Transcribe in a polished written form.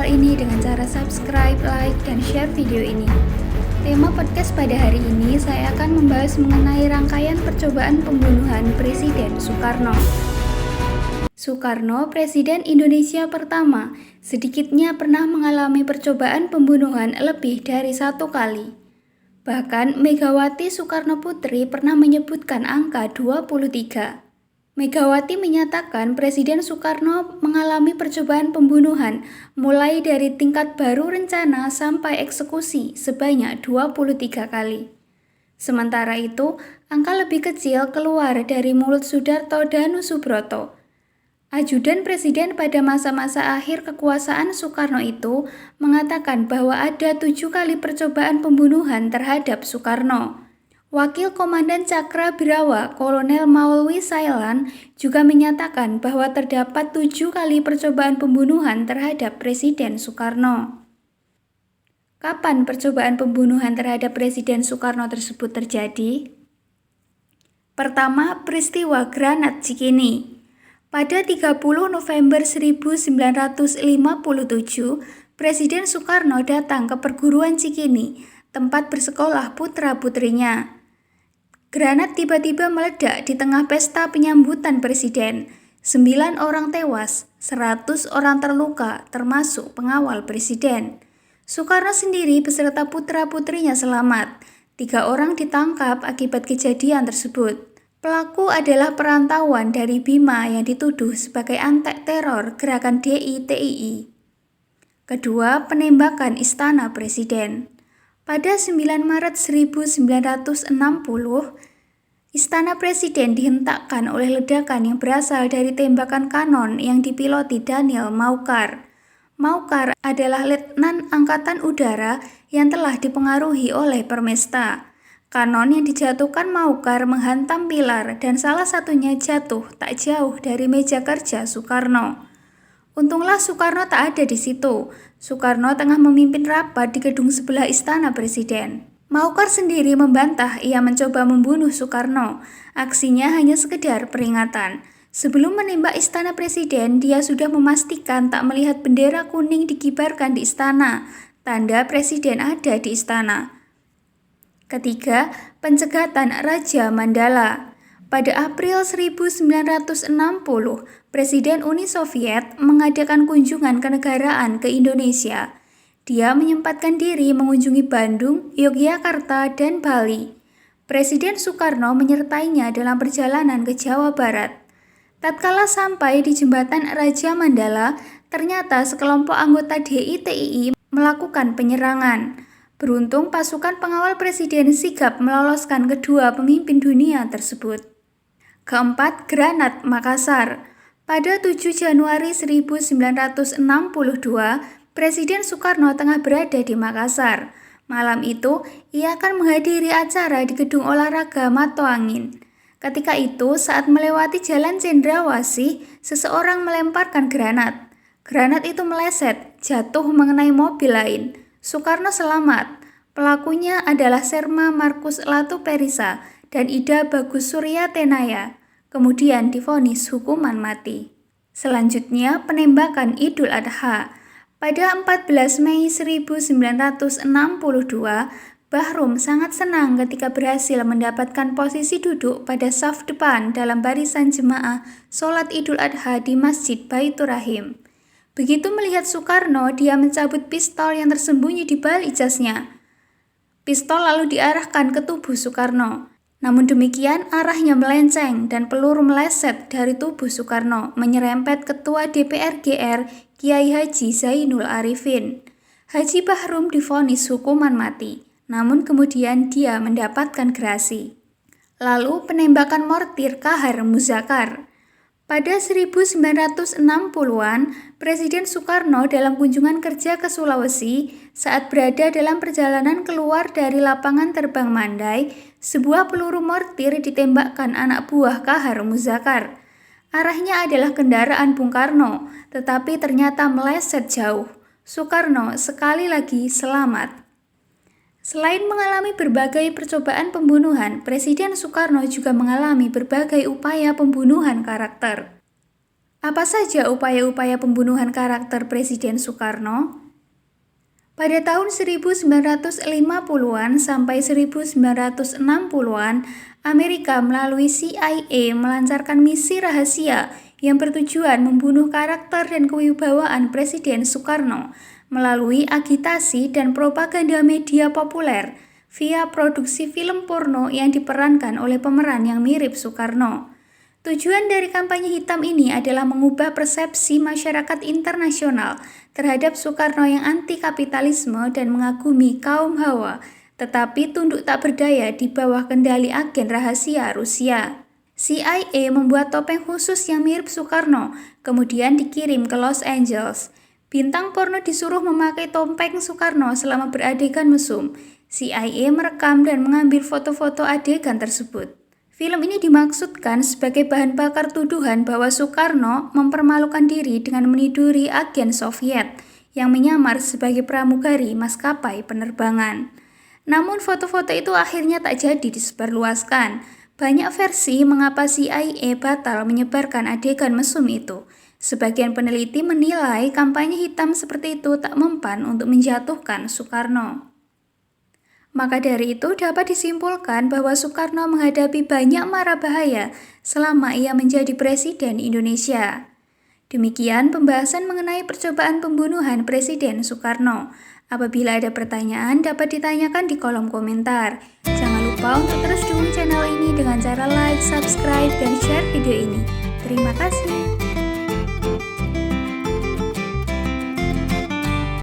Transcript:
channel ini dengan cara subscribe, like, dan share video ini. Tema podcast pada hari ini saya akan membahas mengenai rangkaian percobaan pembunuhan Presiden Soekarno. Soekarno, Presiden Indonesia pertama, sedikitnya pernah mengalami percobaan pembunuhan lebih dari 1 kali. Bahkan Megawati Soekarno Putri pernah menyebutkan angka 23. Megawati menyatakan Presiden Soekarno mengalami percobaan pembunuhan mulai dari tingkat baru rencana sampai eksekusi sebanyak 23 kali. Sementara itu, angka lebih kecil keluar dari mulut Sudarto Danusubroto. Ajudan Presiden pada masa-masa akhir kekuasaan Soekarno itu mengatakan bahwa ada 7 kali percobaan pembunuhan terhadap Soekarno. Wakil Komandan Cakra Birawa, Kolonel Maulwi Sailan, juga menyatakan bahwa terdapat 7 kali percobaan pembunuhan terhadap Presiden Soekarno. Kapan percobaan pembunuhan terhadap Presiden Soekarno tersebut terjadi? Pertama, peristiwa Granat Cikini. Pada 30 November 1957, Presiden Soekarno datang ke perguruan Cikini, tempat bersekolah putra-putrinya. Granat tiba-tiba meledak di tengah pesta penyambutan Presiden. 9 orang tewas, 100 orang terluka, termasuk pengawal Presiden. Soekarno sendiri beserta putra-putrinya selamat. 3 orang ditangkap akibat kejadian tersebut. Pelaku adalah perantauan dari Bima yang dituduh sebagai antek teror gerakan DITII. Kedua, penembakan Istana Presiden. Pada 9 Maret 1960, Istana Presiden dihentakkan oleh ledakan yang berasal dari tembakan kanon yang dipiloti Daniel Maucar. Maucar adalah letnan Angkatan Udara yang telah dipengaruhi oleh Permesta. Kanon yang dijatuhkan Maucar menghantam pilar dan salah satunya jatuh tak jauh dari meja kerja Soekarno. Untunglah Soekarno tak ada di situ. Soekarno tengah memimpin rapat di gedung sebelah Istana Presiden. Maucar sendiri membantah ia mencoba membunuh Soekarno. Aksinya hanya sekedar peringatan. Sebelum menembak Istana Presiden, dia sudah memastikan tak melihat bendera kuning dikibarkan di istana, tanda Presiden ada di istana. Ketiga, pencegatan Raja Mandala. Pada April 1960, Presiden Uni Soviet mengadakan kunjungan kenegaraan ke Indonesia. Dia menyempatkan diri mengunjungi Bandung, Yogyakarta, dan Bali. Presiden Soekarno menyertainya dalam perjalanan ke Jawa Barat. Tatkala sampai di jembatan Raja Mandala, ternyata sekelompok anggota DITII melakukan penyerangan. Beruntung pasukan pengawal Presiden sigap meloloskan kedua pemimpin dunia tersebut. Keempat, Granat Makassar. Pada 7 Januari 1962, Presiden Soekarno tengah berada di Makassar. Malam itu, ia akan menghadiri acara di Gedung Olahraga Mato Angin. Ketika itu, saat melewati Jalan Cendrawasih, seseorang melemparkan granat. Granat itu meleset, jatuh mengenai mobil lain. Soekarno selamat. Pelakunya adalah Serma Markus Latuperisa dan Ida Bagus Surya Tenaya, kemudian divonis hukuman mati. Selanjutnya, penembakan Idul Adha. Pada 14 Mei 1962, Bahrum sangat senang ketika berhasil mendapatkan posisi duduk pada saf depan dalam barisan jemaah sholat Idul Adha di Masjid Baitur Rahim. Begitu melihat Soekarno, dia mencabut pistol yang tersembunyi di balik jasnya. Pistol lalu diarahkan ke tubuh Soekarno. Namun demikian, arahnya melenceng dan peluru meleset dari tubuh Soekarno, menyerempet Ketua DPR GR Kiai Haji Zainul Arifin. Haji Bahrum divonis hukuman mati, namun kemudian dia mendapatkan gerasi. Lalu penembakan mortir Kahar Muzakar. Pada 1960-an, Presiden Soekarno dalam kunjungan kerja ke Sulawesi, saat berada dalam perjalanan keluar dari lapangan terbang Mandai, sebuah peluru mortir ditembakkan anak buah Kahar Muzakar. Arahnya adalah kendaraan Bung Karno, tetapi ternyata meleset jauh. Soekarno sekali lagi selamat. Selain mengalami berbagai percobaan pembunuhan, Presiden Soekarno juga mengalami berbagai upaya pembunuhan karakter. Apa saja upaya-upaya pembunuhan karakter Presiden Soekarno? Pada tahun 1950-an sampai 1960-an, Amerika melalui CIA melancarkan misi rahasia yang bertujuan membunuh karakter dan kewibawaan Presiden Soekarno melalui agitasi dan propaganda media populer via produksi film porno yang diperankan oleh pemeran yang mirip Soekarno. Tujuan dari kampanye hitam ini adalah mengubah persepsi masyarakat internasional terhadap Soekarno yang anti-kapitalisme dan mengagumi kaum Hawa, tetapi tunduk tak berdaya di bawah kendali agen rahasia Rusia. CIA membuat topeng khusus yang mirip Soekarno, kemudian dikirim ke Los Angeles. Bintang porno disuruh memakai topeng Soekarno selama beradegan mesum. CIA merekam dan mengambil foto-foto adegan tersebut. Film ini dimaksudkan sebagai bahan bakar tuduhan bahwa Soekarno mempermalukan diri dengan meniduri agen Soviet yang menyamar sebagai pramugari maskapai penerbangan. Namun foto-foto itu akhirnya tak jadi disebarluaskan. Banyak versi mengapa CIA batal menyebarkan adegan mesum itu. Sebagian peneliti menilai kampanye hitam seperti itu tak mempan untuk menjatuhkan Soekarno. Maka dari itu dapat disimpulkan bahwa Soekarno menghadapi banyak mara bahaya selama ia menjadi Presiden Indonesia. Demikian pembahasan mengenai percobaan pembunuhan Presiden Soekarno. Apabila ada pertanyaan dapat ditanyakan di kolom komentar. Jangan lupa untuk terus dukung channel ini dengan cara like, subscribe, dan share video ini. Terima kasih.